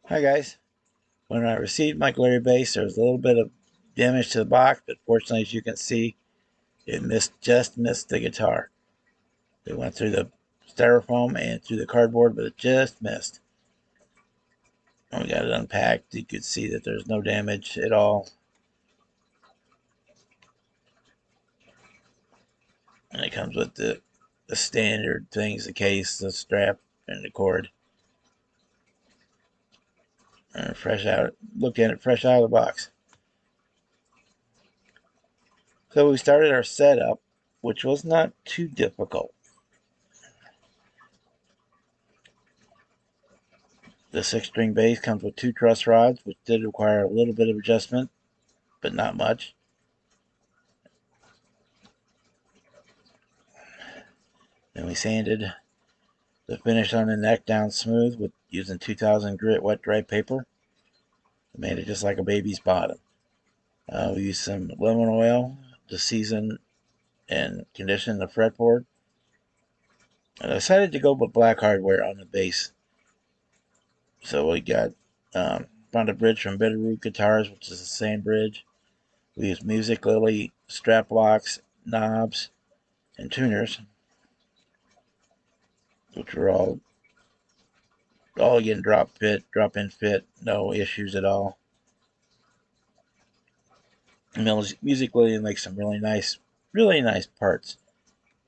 Hi guys. When I received my Glarry base, there was a little bit of damage to the box, but fortunately, as you can see, it just missed the guitar. It went through the styrofoam and through the cardboard, but it just missed. When we got it unpacked, you could see that there's no damage at all. And it comes with the standard things, the case, the strap, and the cord. And fresh out, look at it fresh out of the box. So we started our setup, which was not too difficult. The 6-string bass comes with 2 truss rods, which did require a little bit of adjustment, but not much. Then we sanded the finish on the neck down smooth with using 2000 grit wet dry paper. It made it just like a baby's bottom. We used some lemon oil to season and condition the fretboard. And I decided to go with black hardware on the bass. So we found a bridge from Bitterroot Guitars, which is the same bridge. We used Music Lily strap locks, knobs, and tuners, which were all again drop in fit, no issues at all. Music Lily makes some really nice parts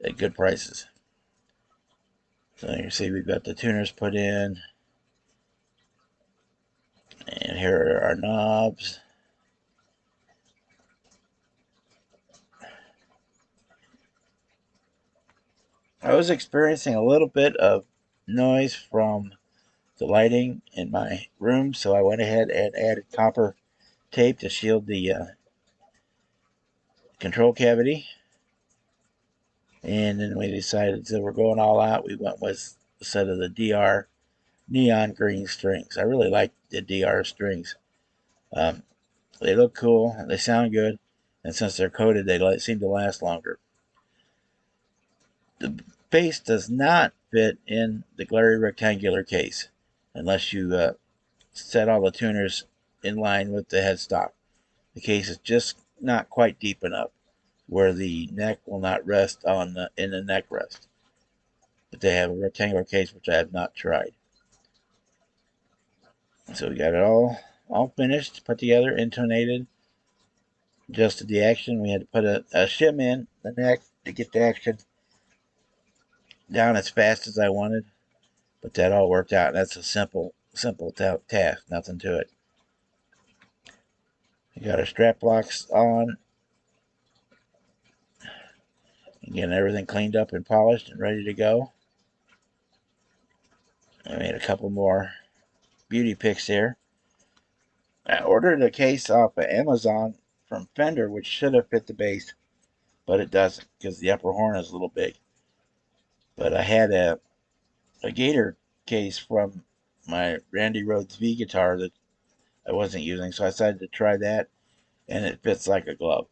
at good prices. So you see we've got the tuners put in, and here are our knobs. I was experiencing a little bit of noise from the lighting in my room, so I went ahead and added copper tape to shield the control cavity. And then we decided, so we're going all out. We went with a set of the DR neon green strings. I really like the DR strings. They look cool, they sound good, and since they're coated, they seem to last longer. The base does not fit in the Glarry rectangular case unless you set all the tuners in line with the headstock. The case is just not quite deep enough where the neck will not rest in the neck rest. But they have a rectangular case, which I have not tried. So we got it all finished, put together, intonated, adjusted the action. We had to put a shim in the neck to get the action down as fast as I wanted, but that all worked out. That's a simple task, nothing to it. We got our strap locks on, and getting everything cleaned up and polished and ready to go. I made a couple more beauty picks here. I ordered a case off of Amazon from Fender, which should have fit the bass, but it doesn't because the upper horn is a little big. But I had a Gator case from my Randy Rhoads V guitar that I wasn't using, so I decided to try that, and it fits like a glove.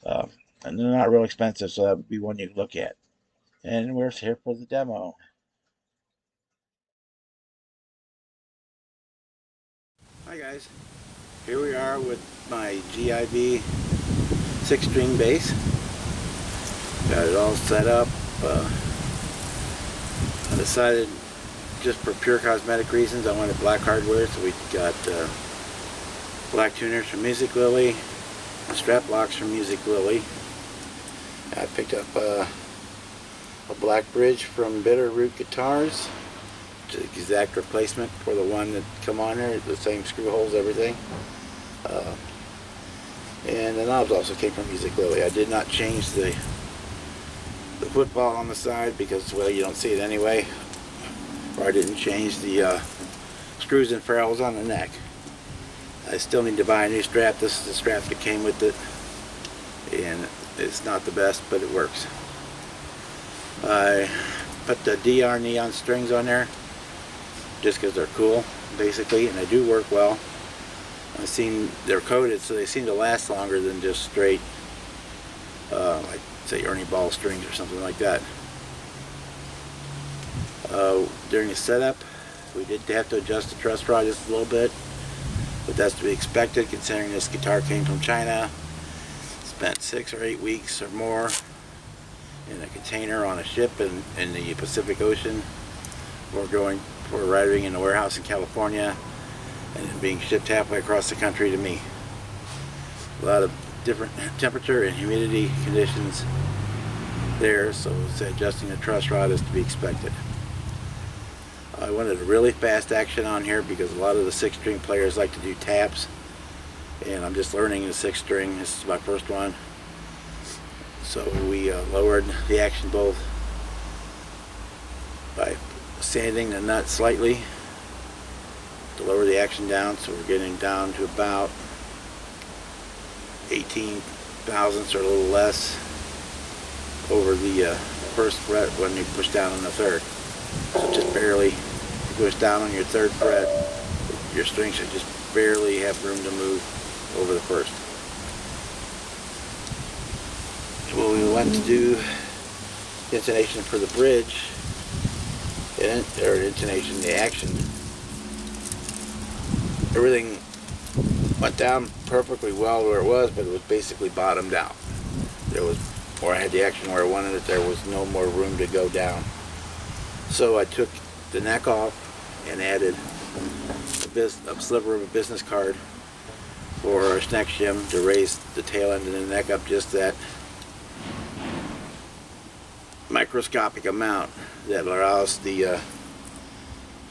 And they're not real expensive, so that would be one you look at. And we're here for the demo. Hi guys, here we are with my GIB 6-string bass. Got it all set up. I decided just for pure cosmetic reasons I wanted black hardware, so we got black tuners from Music Lily, strap locks from Music Lily. I picked up a black bridge from Bitterroot Guitars, which is the exact replacement for the one that come on there, the same screw holes, everything. And the knobs also came from Music Lily. I did not change the football on the side because, well, you don't see it anyway. Or I didn't change the screws and ferrules on the neck. I still need to buy a new strap. This is the strap that came with it, and it's not the best, but it works. I put the DR neon strings on there just because they're cool, basically, and they do work well. I've seen they're coated, so they seem to last longer than just straight, like say Ernie Ball strings or something like that. During the setup, We did have to adjust the truss rod just a little bit, but that's to be expected considering this guitar came from China. Spent 6 or 8 weeks or more in a container on a ship in the Pacific Ocean before arriving in a warehouse in California and then being shipped halfway across the country to me. A lot of different temperature and humidity conditions there, so adjusting the truss rod is to be expected. I wanted a really fast action on here because a lot of the 6-string players like to do taps, and I'm just learning the 6-string. This is my first one, so we lowered the action both by sanding the nut slightly to lower the action down, so we're getting down to about 18 thousandths or a little less over the first fret when you push down on the third. So just barely push down on your third fret, your string should just barely have room to move over the first. When we went to do intonation for the bridge, or intonation, the action, everything went down perfectly well where it was, but it was basically bottomed out. There was, or I had the action where I wanted it, there was no more room to go down. So I took the neck off and added a sliver of a business card for our neck shim to raise the tail end of the neck up just that microscopic amount that allows the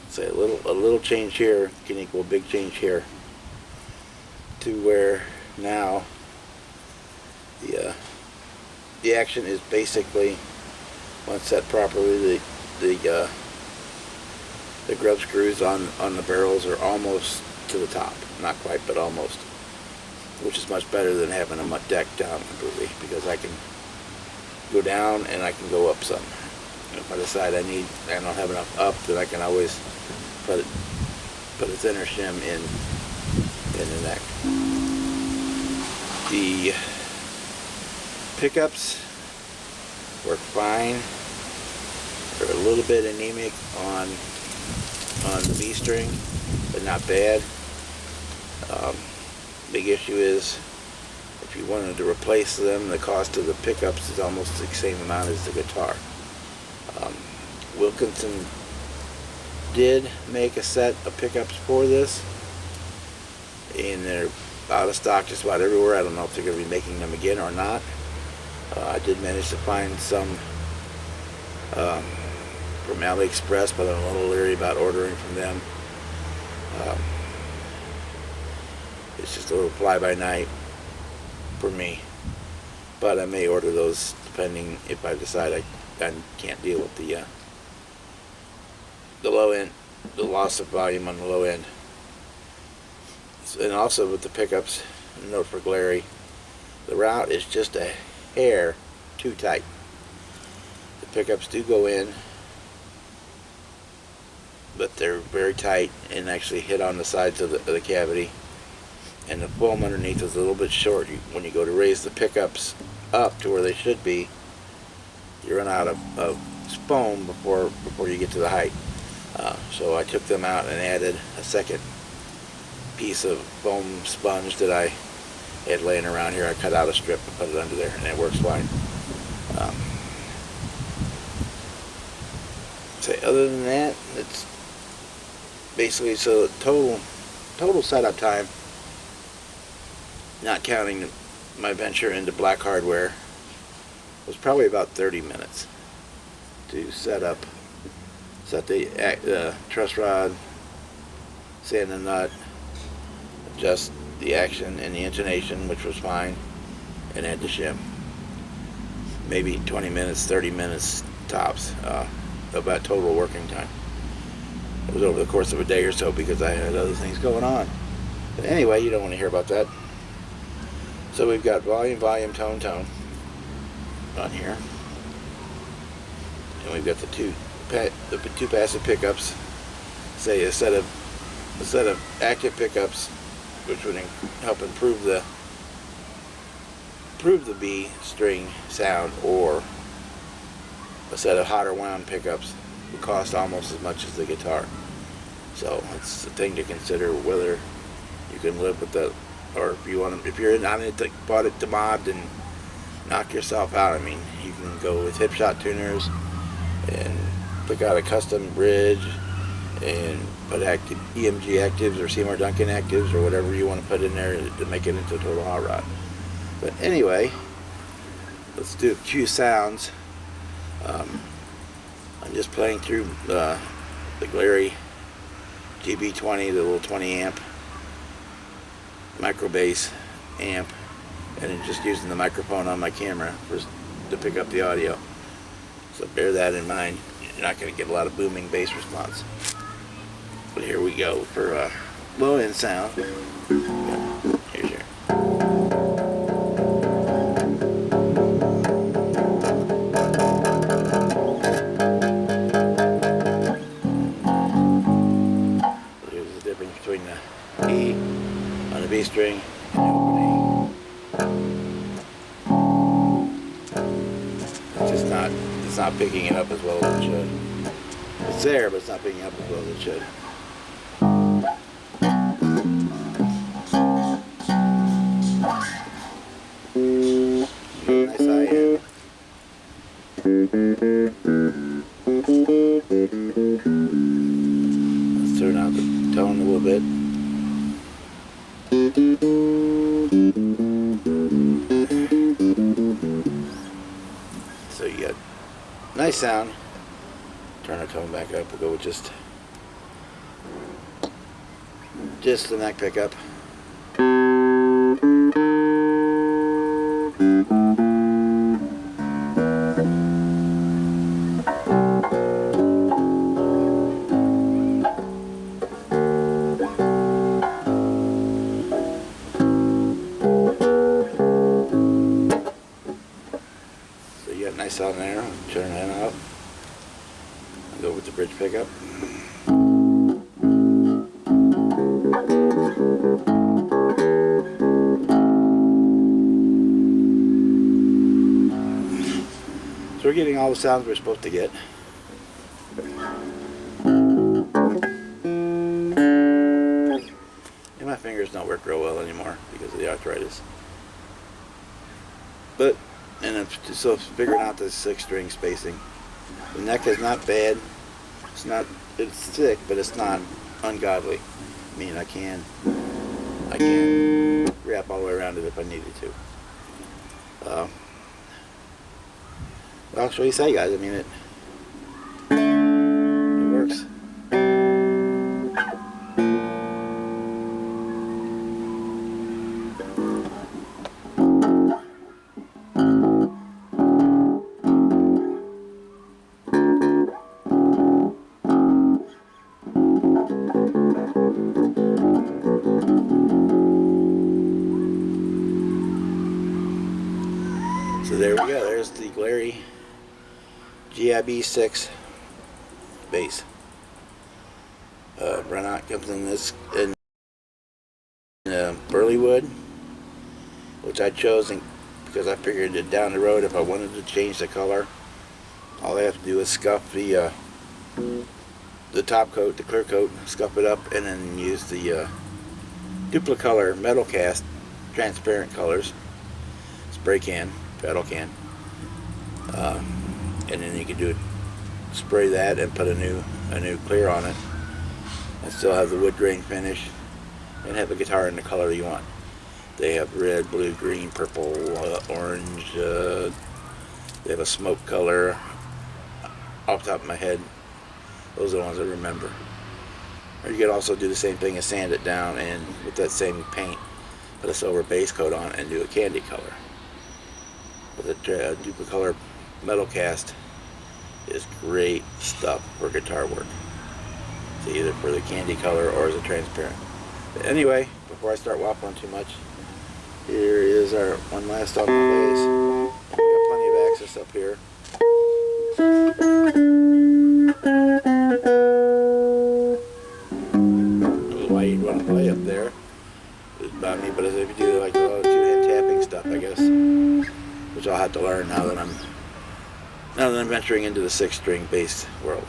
say a little change here can equal a big change here, to where now the action is basically, once set properly, the grub screws on the barrels are almost to the top, not quite but almost, which is much better than having them decked down completely, because I can go down and I can go up some. If I decide I don't have enough up, then I can always put a thinner shim in the neck. The pickups work fine. They're a little bit anemic on the B string, but not bad. Big issue is if you wanted to replace them, the cost of the pickups is almost the same amount as the guitar. Wilkinson did make a set of pickups for this, and they're out of stock just about everywhere. I don't know if they're going to be making them again or not. I did manage to find some from AliExpress, but I'm a little leery about ordering from them. It's just a little fly-by-night for me, but I may order those depending if I decide I can't deal with the low end, the loss of volume on the low end. And also with the pickups, note for Glarry, the route is just a hair too tight. The pickups do go in, but they're very tight and actually hit on the sides of the cavity, and the foam underneath is a little bit short. When you go to raise the pickups up to where they should be, you run out of foam before you get to the height. So I took them out and added a second piece of foam sponge that I had laying around here. I cut out a strip and put it under there, and it works fine. So other than that, it's basically, so total setup time, not counting my venture into black hardware, was probably about 30 minutes to set the truss rod, sand the nut, adjust the action and the intonation, which was fine, and add the shim. Maybe 20 minutes, 30 minutes tops, about total working time. It was over the course of a day or so because I had other things going on. But anyway, you don't want to hear about that. So we've got volume, tone on here, and we've got the two passive pickups. Say a set of active pickups, which would help improve the B string sound, or a set of hotter wound pickups would cost almost as much as the guitar. So it's a thing to consider whether you can live with that, or if you want to, if you're not into bought it to mod and knock yourself out. I mean, you can go with hip shot tuners and pick out a custom bridge and put active EMG actives or Seymour Duncan actives or whatever you want to put in there to make it into a total hot rod. But anyway, let's do a few sounds. I'm just playing through the Glarry GIB 20, the little 20 amp micro bass amp, and then just using the microphone on my camera to pick up the audio. So bear that in mind. You're not going to get a lot of booming bass response. But here we go for low end sound. Here's your. Here's the difference between the E on the B string and the opening. It's not picking it up as well as it should. It's there, but it's not picking up as well as it should. Nice high end. Let's turn out the tone a little bit. So you got nice sound. Turn our tone back up. We'll go with just the neck pickup. So you got nice sound there. Turn that out. Go with the bridge pickup. So we're getting all the sounds we're supposed to get. And my fingers don't work real well anymore because of the arthritis. But, so figuring out the 6-string spacing. The neck is not bad. It's thick, but it's not ungodly. I mean, I can wrap all the way around it if I needed to. Well, what do you say, guys? I mean, it works. So there we go. There's the Glarry GIB 6 bass. Runout comes in this in burley wood, which I chose because I figured that down the road, if I wanted to change the color, all I have to do is scuff the top coat, the clear coat, scuff it up, and then use the Duplicolor metal cast transparent colors, spray can, pedal can, and then you can do it, spray that and put a new clear on it, and still have the wood grain finish, and have a guitar in the color you want. They have red, blue, green, purple, orange. They have a smoke color. Off the top of my head, those are the ones I remember. Or you could also do the same thing and sand it down, and with that same paint, put a silver base coat on it and do a candy color. With a Duplicolor metal cast is great stuff for guitar work. So either for the candy color or as a transparent. But anyway, before I start waffling too much, here is our one last on the bass. We got plenty of access up here. I don't know why you'd want to play up there. It's about me, but if you do like a lot of two-hand tapping stuff, I guess, which I'll have to learn now that I'm venturing into the 6-string bass world.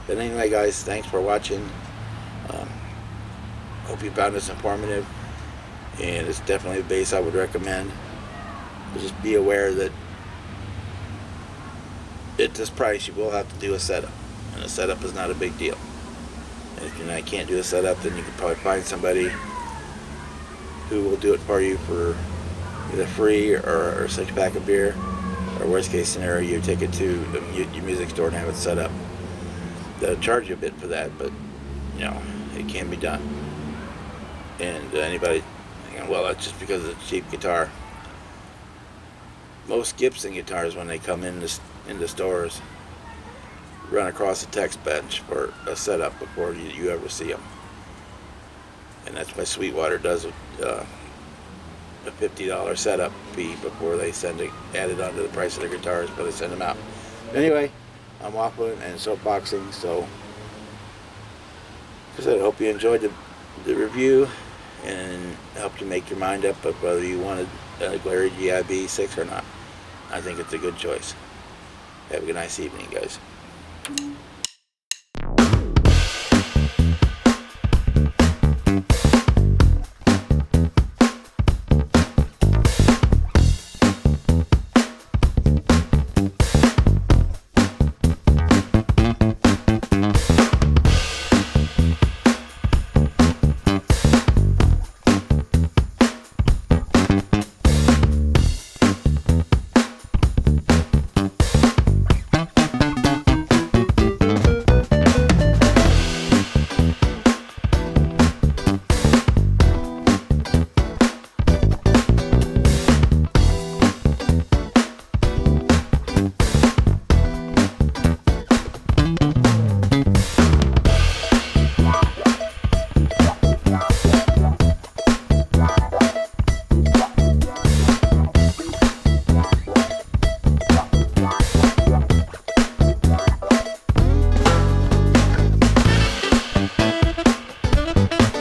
But anyway, guys, thanks for watching. hope you found this informative, and it's definitely a base I would recommend. But just be aware that at this price you will have to do a setup, and a setup is not a big deal. And if you can't do a setup, then you can probably find somebody who will do it for you for either free or a 6-pack of beer, or worst case scenario, you take it to your music store and have it set up. They'll charge you a bit for that, but it can be done. And anybody thinking, well, that's just because it's a cheap guitar. Most Gibson guitars, when they come in the stores, run across a text bench for a setup before you ever see them. And that's why Sweetwater does a $50 setup fee before they add it onto the price of the guitars, but they send them out. Anyway, I'm waffling and soapboxing, so I hope you enjoyed the review and helped you make your mind up of whether you wanted a Glarry GIB 6 or not. I think it's a good choice. Have a nice evening, guys.